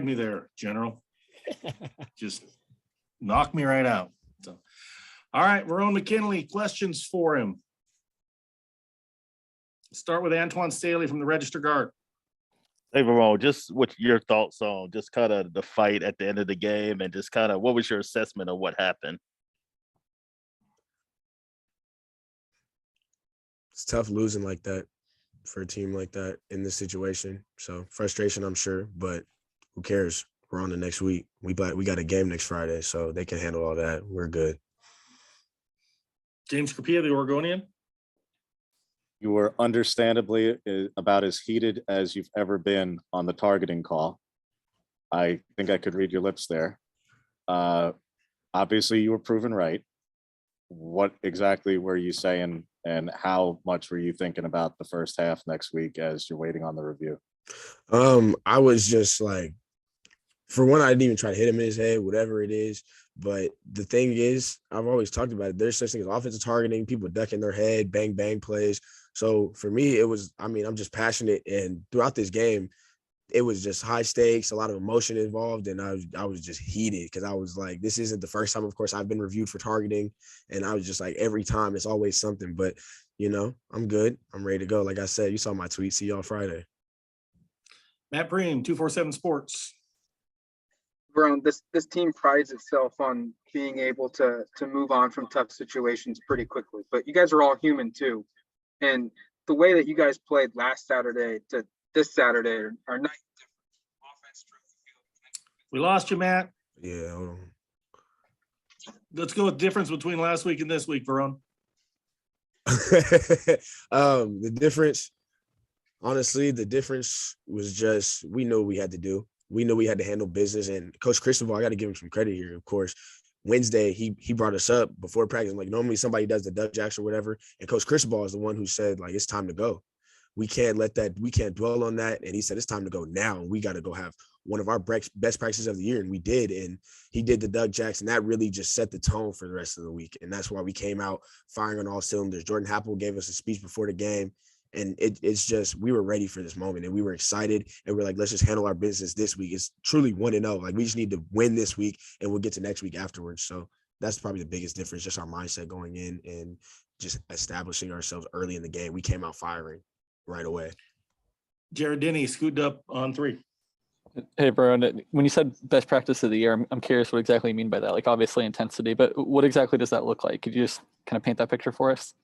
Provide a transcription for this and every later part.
me there, General. Just knock me right out. So, all right, Verone McKinley, questions for him. Start with Autzen Stadium from the Register Guard. Hey, Verone, just what your thoughts on just kind of the fight at the end of the game and just kind of what was your assessment of what happened? It's tough losing like that for a team like that in this situation. So frustration, I'm sure, but who cares? We're on the next week. We got a game next Friday, so they can handle all that. We're good. James Capilla, the Oregonian. You were understandably about as heated as you've ever been on the targeting call. I think I could read your lips there. Obviously, you were proven right. What exactly were you saying, and how much were you thinking about the first half next week as you're waiting on the review? I was just like, for one, I didn't even try to hit him in his head, whatever it is. But the thing is, I've always talked about it. There's such thing as offensive targeting, people ducking their head, bang, bang plays. So for me, it was, I'm just passionate. And throughout this game, it was just high stakes, a lot of emotion involved. And I was just heated because I was like, this isn't the first time, of course, I've been reviewed for targeting. And I was just like, every time it's always something. But, I'm good. I'm ready to go. Like I said, you saw my tweet. See y'all Friday. Matt Preem, 247 Sports. Verone, this team prides itself on being able to move on from tough situations pretty quickly, but you guys are all human too. And the way that you guys played last Saturday to this Saturday are night different. We lost you, Matt. Yeah. Hold on. Let's go with difference between last week and this week, Verone. The difference, honestly, was just we knew what we had to do. We knew we had to handle business. And Coach Cristobal, I got to give him some credit here, of course. Wednesday, he brought us up before practice. Like, normally somebody does the duck jacks or whatever. And Coach Cristobal is the one who said, like, it's time to go. We can't dwell on that. And he said, it's time to go now. And we got to go have one of our best practices of the year. And we did. And he did the duck jacks. And that really just set the tone for the rest of the week. And that's why we came out firing on all cylinders. Jordan Happel gave us a speech before the game. And it's just, we were ready for this moment and we were excited and we're like, let's just handle our business this week. It's truly 1-0. Like, we just need to win this week and we'll get to next week afterwards. So that's probably the biggest difference, just our mindset going in and just establishing ourselves early in the game. We came out firing right away. Jared Denny scooted up on 3. Hey, Verone, when you said best practice of the year, I'm curious what exactly you mean by that. Like, obviously intensity, but what exactly does that look like? Could you just kind of paint that picture for us?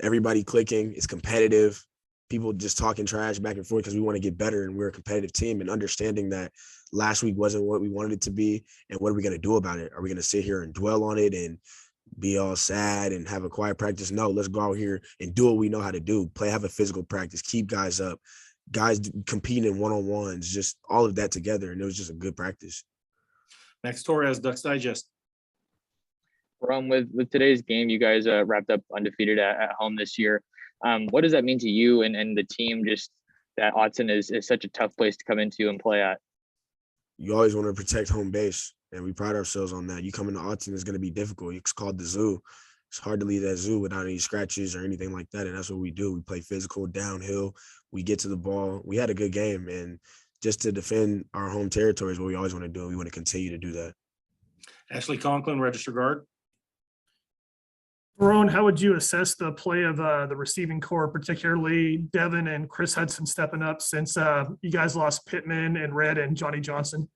Everybody clicking. It's competitive. People just talking trash back and forth because we want to get better and we're a competitive team, and understanding that last week wasn't what we wanted it to be. And what are we going to do about it? Are we going to sit here and dwell on it and be all sad and have a quiet practice? No, let's go out here and do what we know how to do. Have a physical practice, keep guys up, guys competing in one-on-ones, just all of that together. And it was just a good practice. Max Torres, Ducks Digest. With today's game, you guys wrapped up undefeated at home this year. What does that mean to you and the team, just that Autzen is such a tough place to come into and play at? You always want to protect home base, and we pride ourselves on that. You come into Autzen, it's going to be difficult. It's called the zoo. It's hard to leave that zoo without any scratches or anything like that, and that's what we do. We play physical, downhill. We get to the ball. We had a good game, and just to defend our home territory is what we always want to do. We want to continue to do that. Ashley Conklin, Register Guard. Verone, how would you assess the play of the receiving core, particularly Devin and Chris Hudson stepping up since you guys lost Pittman and Red and Johnny Johnson?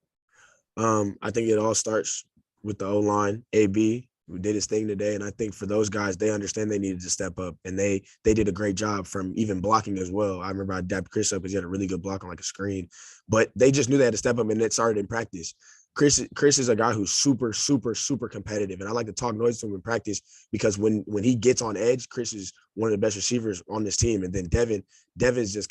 I think it all starts with the O-line. AB, who did his thing today, and I think for those guys, they understand they needed to step up, and they did a great job from even blocking as well. I remember I dapped Chris up because he had a really good block on like a screen, but they just knew they had to step up, and it started in practice. Chris is a guy who's super, super, super competitive, and I like to talk noise to him in practice because when he gets on edge, Chris is one of the best receivers on this team. And then Devin's just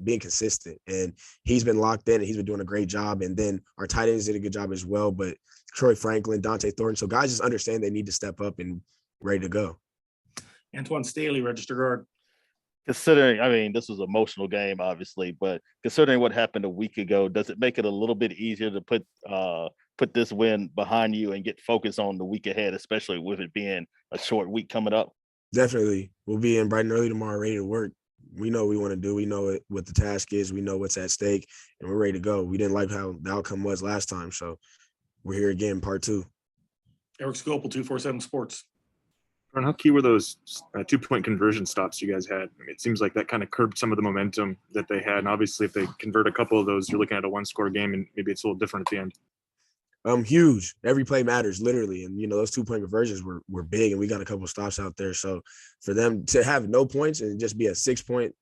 being consistent, and he's been locked in and he's been doing a great job. And then our tight ends did a good job as well, but Troy Franklin, Dante Thornton. So guys just understand they need to step up and ready to go. Antoine Staley, Register Guard. Considering, this was an emotional game, obviously, but considering what happened a week ago, does it make it a little bit easier to put this win behind you and get focused on the week ahead, especially with it being a short week coming up? Definitely. We'll be in bright and early tomorrow, ready to work. we know what we want to do. We know what the task is. We know what's at stake, and we're ready to go. We didn't like how the outcome was last time, so we're here again, part 2. Eric Scopel, 247 Sports. How key were those 2-point conversion stops you guys had? I mean, it seems like that kind of curbed some of the momentum that they had. And obviously, if they convert a couple of those, you're looking at a 1-score game, and maybe it's a little different at the end. Huge. Every play matters, literally. And those 2-point conversions were big, and we got a couple stops out there. So for them to have no points and just be a 6-point,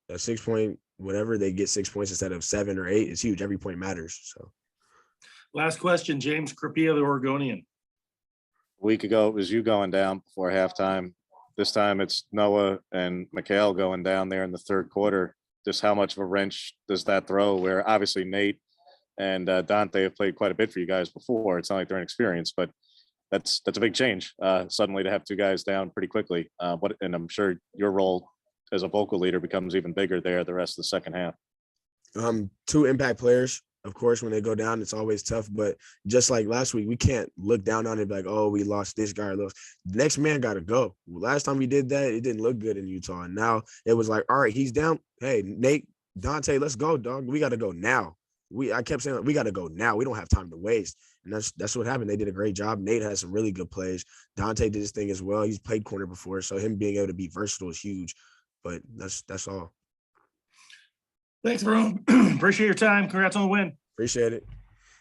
whatever, they get 6 points instead of 7 or 8, it's huge. Every point matters. So Last question, James Crapia, the Oregonian. A week ago, it was you going down before halftime. This time it's Noah and Mikhail going down there in the third quarter. Just how much of a wrench does that throw? Where obviously Nate and Dante have played quite a bit for you guys before. It's not like they're inexperienced, but that's a big change. Suddenly to have 2 guys down pretty quickly. And I'm sure your role as a vocal leader becomes even bigger there the rest of the second half. 2 impact players. Of course, when they go down, it's always tough. But just like last week, we can't look down on it and be like, oh, we lost this guy or those. The next man got to go. Last time we did that, it didn't look good in Utah. And now it was like, all right, he's down. Hey, Nate, Dante, let's go, dog. We got to go now. I kept saying, we got to go now. We don't have time to waste. And that's what happened. They did a great job. Nate had some really good plays. Dante did his thing as well. He's played corner before, so him being able to be versatile is huge. But that's all. Thanks, Verone. Appreciate your time. Congrats on the win. Appreciate it.